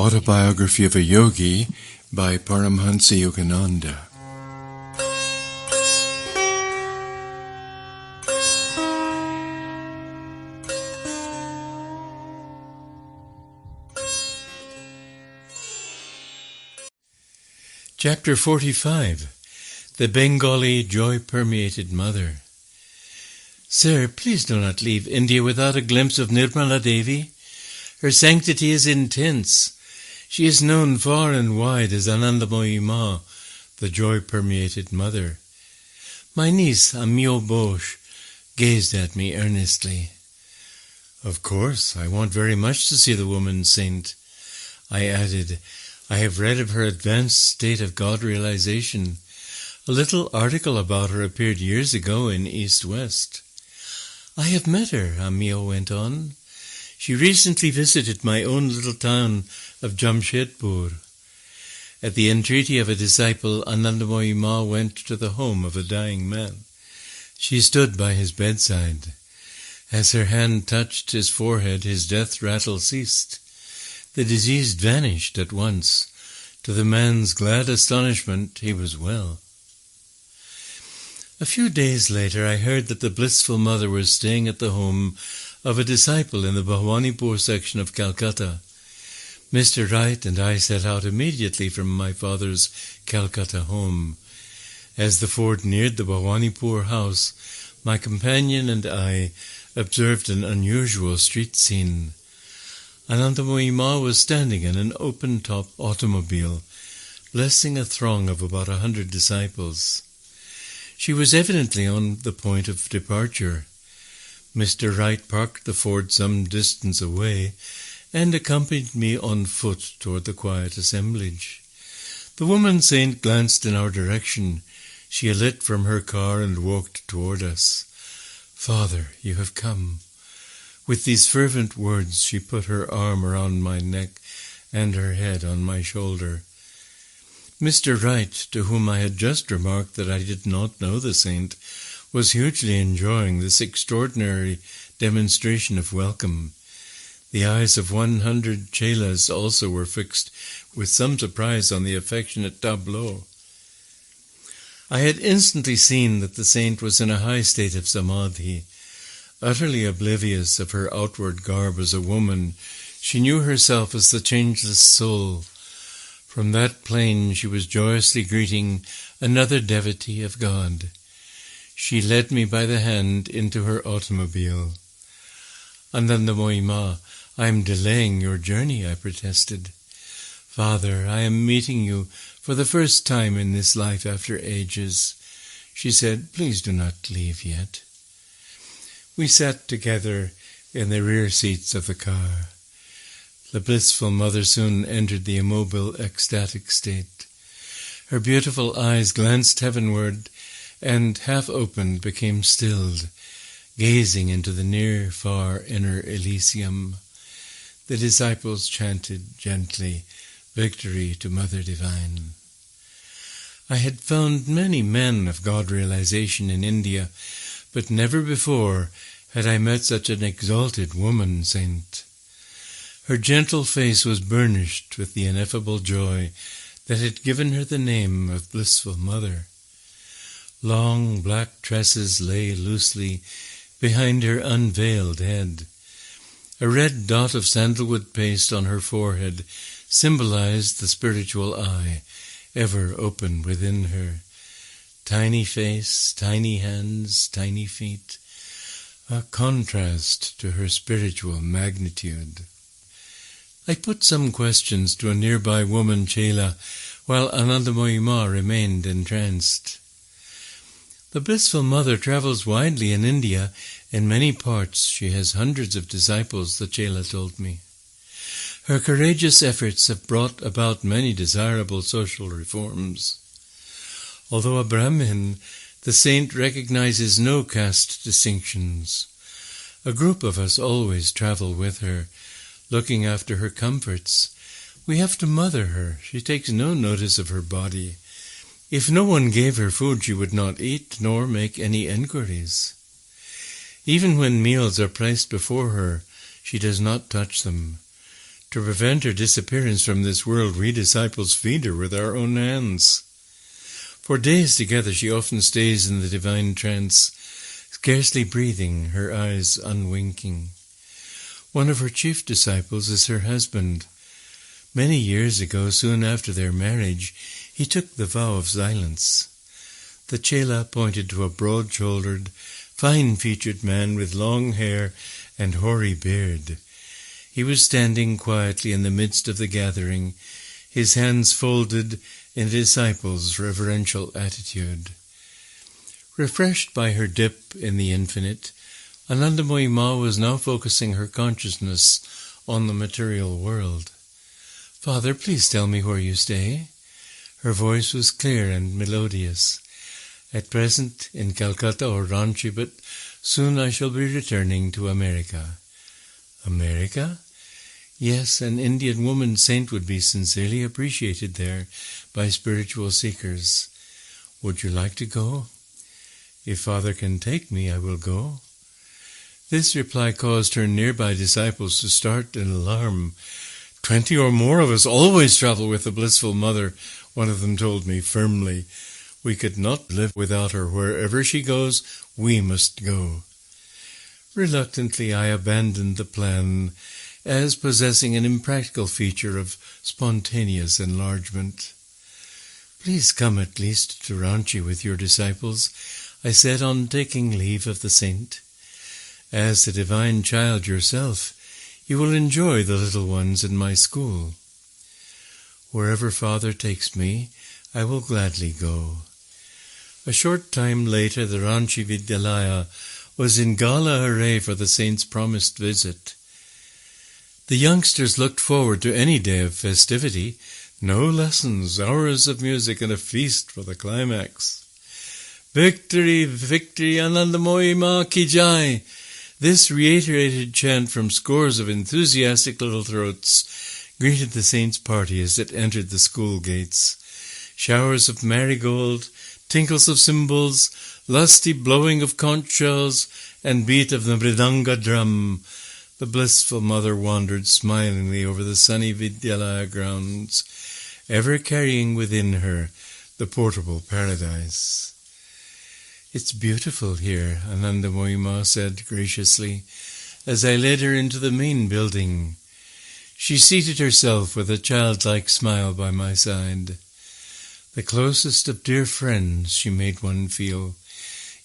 Autobiography of a Yogi by Paramahamsa Yogananda. Chapter 45. The Bengali Joy-Permeated Mother. Sir, please do not leave India without a glimpse of Nirmala Devi. Her sanctity is intense. She is known far and wide as Anandamoyi Ma, the joy-permeated mother. My niece, Amio Bosch, gazed at me earnestly. Of course, I want very much to see the woman saint. I added, I have read of her advanced state of God realization. A little article about her appeared years ago in East West. I have met her, Amio went on. She recently visited my own little town of Jamshedpur. At the entreaty of a disciple, Anandamoyi Ma went to the home of a dying man. She stood by his bedside. As her hand touched his forehead, his death rattle ceased. The disease vanished at once. To the man's glad astonishment, he was well. A few days later, I heard that the blissful mother was staying at the home of a disciple in the Bhawanipur section of Calcutta. Mr. Wright and I set out immediately from my father's Calcutta home. As the ford neared the Bhawanipur house, my companion and I observed an unusual street scene. Anandamoyi Ma was standing in an open-top automobile, blessing a throng of about 100 disciples. She was evidently on the point of departure. Mr. Wright parked the Ford some distance away and accompanied me on foot toward the quiet assemblage. The woman saint glanced in our direction. She alit from her car and walked toward us. Father, you have come. With these fervent words, she put her arm around my neck and her head on my shoulder. Mr. Wright, to whom I had just remarked that I did not know the saint, was hugely enjoying this extraordinary demonstration of welcome. The eyes of 100 chelas also were fixed with some surprise on the affectionate tableau. I had instantly seen that the saint was in a high state of samadhi. Utterly oblivious of her outward garb as a woman, she knew herself as the changeless soul. From that plane she was joyously greeting another devotee of God. She led me by the hand into her automobile. Anandamoyi Ma, I am delaying your journey, I protested. Father, I am meeting you for the first time in this life after ages. She said, please do not leave yet. We sat together in the rear seats of the car. The blissful mother soon entered the immobile, ecstatic state. Her beautiful eyes glanced heavenward and, half opened, became stilled, gazing into the near, far inner Elysium. The disciples chanted gently, Victory to Mother Divine. I had found many men of God realization in India, but never before had I met such an exalted woman saint. Her gentle face was burnished with the ineffable joy that had given her the name of Blissful Mother. Long black tresses lay loosely behind her unveiled head. A red dot of sandalwood paste on her forehead symbolized the spiritual eye, ever open within her. Tiny face, tiny hands, tiny feet, a contrast to her spiritual magnitude. I put some questions to a nearby woman chela, while Anandamoyi Ma remained entranced. The blissful mother travels widely in India. In many parts she has hundreds of disciples, the chela told me. Her courageous efforts have brought about many desirable social reforms. Although a Brahmin, the saint recognizes no caste distinctions. A group of us always travel with her, looking after her comforts. We have to mother her. She takes no notice of her body. If no one gave her food, she would not eat, nor make any enquiries. Even when meals are placed before her, she does not touch them. To prevent her disappearance from this world, we disciples feed her with our own hands. For days together she often stays in the divine trance, scarcely breathing, her eyes unwinking. One of her chief disciples is her husband. Many years ago, soon after their marriage, he took the vow of silence. The chela pointed to a broad-shouldered, fine-featured man with long hair and hoary beard. He was standing quietly in the midst of the gathering, his hands folded in a disciple's reverential attitude. Refreshed by her dip in the infinite, Anandamoyi Ma was now focusing her consciousness on the material world. "Father, please tell me where you stay." Her voice was clear and melodious. "At present in Calcutta or Ranchi, but soon I shall be returning to America." "America?" "Yes, an Indian woman saint would be sincerely appreciated there by spiritual seekers. Would you like to go?" "If Father can take me, I will go." This reply caused her nearby disciples to start in alarm. 20 or more of us always travel with the Blissful Mother, one of them told me firmly. We could not live without her. Wherever she goes, we must go. Reluctantly, I abandoned the plan as possessing an impractical feature of spontaneous enlargement. "Please come at least to Ranchi with your disciples," I said on taking leave of the saint. "As the divine child yourself, you will enjoy the little ones in my school." "Wherever Father takes me, I will gladly go." A short time later, the Ranchi Vidyalaya was in gala array for the saint's promised visit. The youngsters looked forward to any day of festivity. No lessons, hours of music, and a feast for the climax. "Victory, victory, Anandamoyi Ma ki jai!" This reiterated chant from scores of enthusiastic little throats greeted the saint's party as it entered the school gates. Showers of marigold, tinkles of cymbals, lusty blowing of conch shells, and beat of the mridanga drum. The Blissful Mother wandered smilingly over the sunny Vidyalaya grounds, ever carrying within her the portable paradise. "It's beautiful here," Anandamoyi Ma said graciously, as I led her into the main building. She seated herself with a childlike smile by my side. The closest of dear friends she made one feel,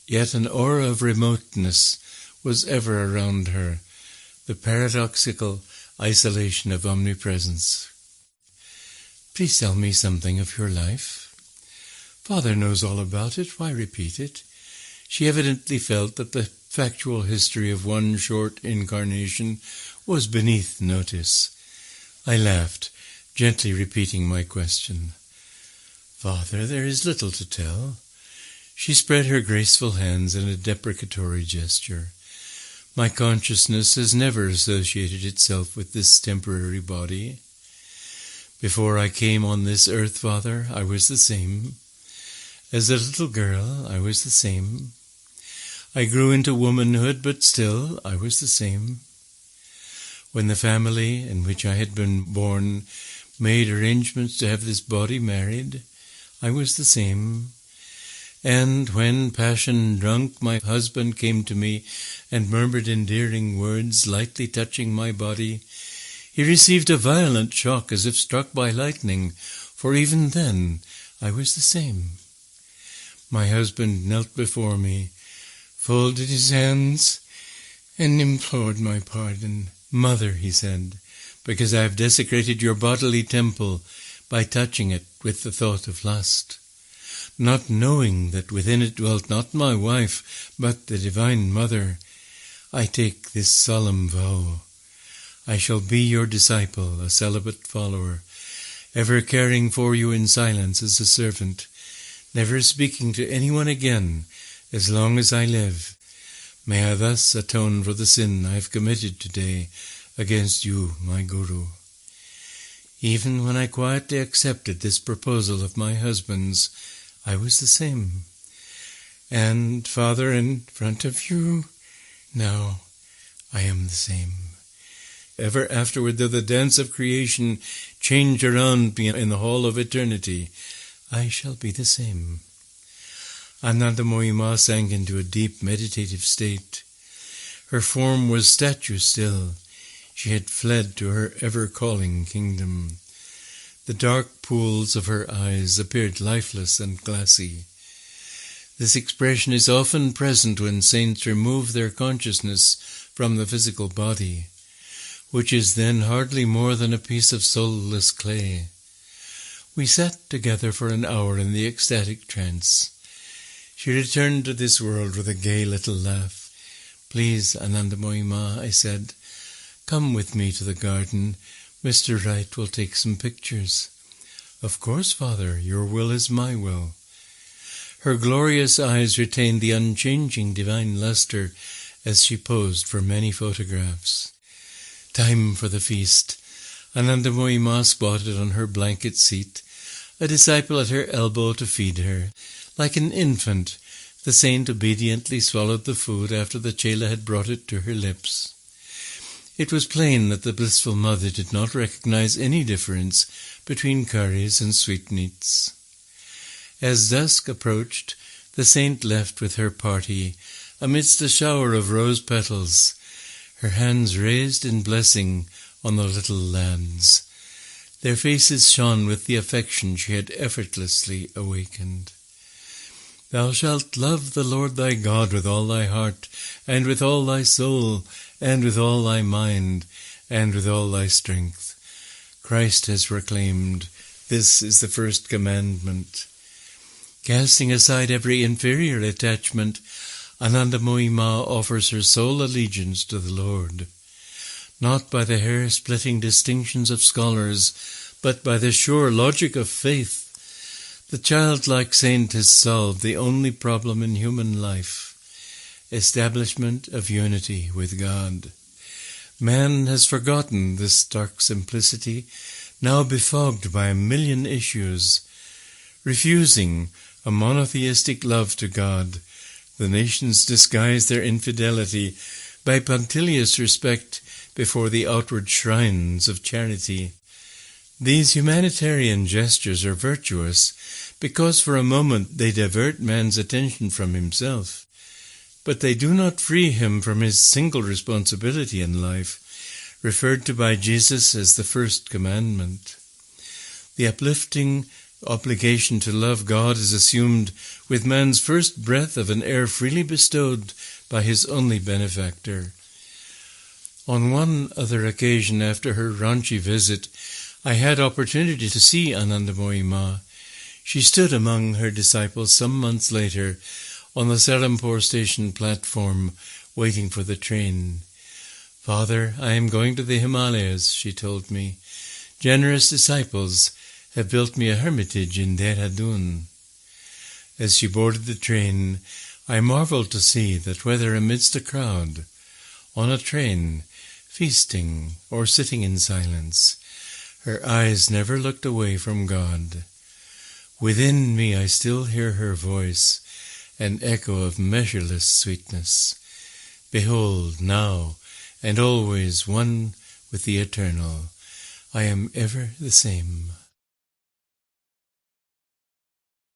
yet an aura of remoteness was ever around her, the paradoxical isolation of omnipresence. "Please tell me something of your life." "Father knows all about it. Why repeat it?" She evidently felt that the factual history of one short incarnation was beneath notice. I laughed, gently repeating my question. "Father, there is little to tell." She spread her graceful hands in a deprecatory gesture. "My consciousness has never associated itself with this temporary body. Before I came on this earth, Father, I was the same. As a little girl, I was the same. I grew into womanhood, but still I was the same. When the family in which I had been born made arrangements to have this body married, I was the same. And when, passion-drunk, my husband came to me and murmured endearing words, lightly touching my body, he received a violent shock as if struck by lightning, for even then I was the same. My husband knelt before me, folded his hands, and implored my pardon. 'Mother,' he said, 'because I have desecrated your bodily temple by touching it with the thought of lust, not knowing that within it dwelt not my wife, but the Divine Mother, I take this solemn vow. I shall be your disciple, a celibate follower, ever caring for you in silence as a servant, never speaking to anyone again as long as I live. May I thus atone for the sin I have committed today against you, my Guru.' Even when I quietly accepted this proposal of my husband's, I was the same. And, Father, in front of you, now I am the same. ever afterward, though the dance of creation change around me in the hall of eternity, I shall be the same. Anandamoyi Ma sank into a deep meditative state. Her form was statue still. She had fled to her ever-calling kingdom. The dark pools of her eyes appeared lifeless and glassy. This expression is often present when saints remove their consciousness from the physical body, which is then hardly more than a piece of soulless clay. We sat together for an hour in the ecstatic trance. She returned to this world with a gay little laugh. "Please, Anandamoyi Ma," I said, "come with me to the garden. Mr. Wright will take some pictures." "Of course, Father, your will is my will." Her glorious eyes retained the unchanging divine luster as she posed for many photographs. Time for the feast. Anandamoyi Ma squatted on her blanket seat, a disciple at her elbow to feed her. Like an infant, the saint obediently swallowed the food after the chela had brought it to her lips. It was plain that the blissful mother did not recognize any difference between curries and sweetmeats. As dusk approached, the saint left with her party amidst a shower of rose petals, her hands raised in blessing on the little lads. Their faces shone with the affection she had effortlessly awakened. "Thou shalt love the Lord thy God with all thy heart, and with all thy soul, and with all thy mind, and with all thy strength." Christ has proclaimed, "This is the first commandment." Casting aside every inferior attachment, Anandamoyi Ma offers her sole allegiance to the Lord, not by the hair-splitting distinctions of scholars, but by the sure logic of faith. The childlike saint has solved the only problem in human life: establishment of unity with God. Man has forgotten this stark simplicity, now befogged by a million issues. Refusing a monotheistic love to God, the nations disguise their infidelity by punctilious respect before the outward shrines of charity. These humanitarian gestures are virtuous because for a moment they divert man's attention from himself, but they do not free him from his single responsibility in life, referred to by Jesus as the first commandment. The uplifting obligation to love God is assumed with man's first breath of an air freely bestowed by his only benefactor. On one other occasion after her Ranchi visit, I had opportunity to see Anandamoyi Ma. She stood among her disciples some months later on the Serampore station platform, waiting for the train. "Father, I am going to the Himalayas," she told me. "Generous disciples have built me a hermitage in Dehradun." As she boarded the train, I marveled to see that whether amidst a crowd, on a train, feasting, or sitting in silence, her eyes never looked away from God. Within me I still hear her voice, an echo of measureless sweetness. "Behold, now and always one with the Eternal. I am ever the same."